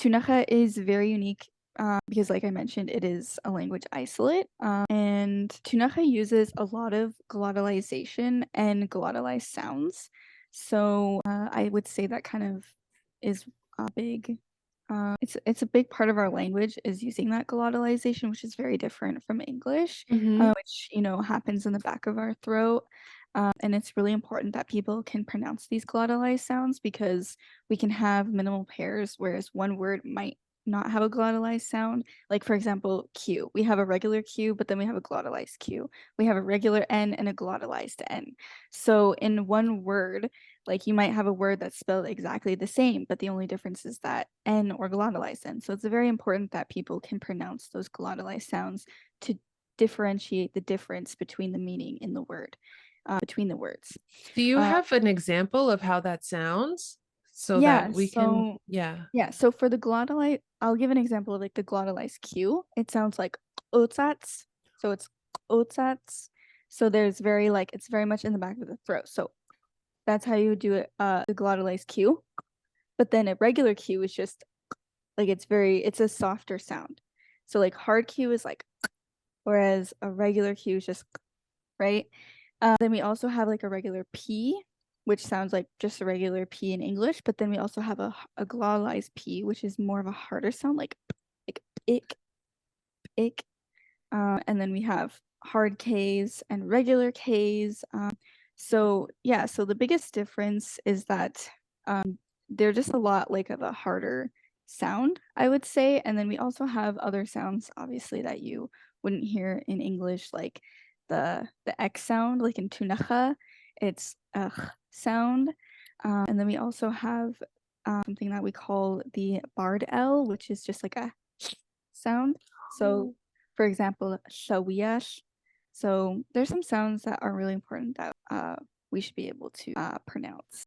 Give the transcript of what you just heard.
Ktunaxa is very unique because, like I mentioned, it is a language isolate. And Ktunaxa uses a lot of glottalization and glottalized sounds. So I would say that kind of is a big. It's a big part of our language is using that glottalization, which is very different from English, Mhm. which happens in the back of our throat. And it's really important that people can pronounce these glottalized sounds because we can have minimal pairs, whereas one word might not have a glottalized sound. Like, for example, Q. We have a regular Q, but then we have a glottalized Q. We have a regular N and a glottalized N. So in one word, like you might have a word that's spelled exactly the same, but the only difference is that N or glottalized N. So it's very important that people can pronounce those glottalized sounds to differentiate the difference between the meaning in the word, between the words. Do you Uh, have an example of how that sounds so yeah, that we can, so yeah. yeah, so for the glottalized, I'll give an example of like the glottalized Q. It sounds like otsats. So it's otsats. So there's very like it's very much in the back of the throat. So that's how you would do it, the glottalized Q. But then a regular Q is just like it's a softer sound. So like hard Q is like, whereas a regular Q is just right. Then we also have like a regular P, which sounds like just a regular P in English, but then we also have a glottalized P, which is more of a harder sound, like ick, ick. And then we have hard Ks and regular Ks. So yeah, so the biggest difference is that they're just a lot like of a harder sound, I would say. And then we also have other sounds, obviously, that you wouldn't hear in English, like the X sound, like in tunacha, it's sound. And then we also have something that we call the barred L, which is just like a sound. So, for example, shawiyash. So there's some sounds that are really important that we should be able to pronounce.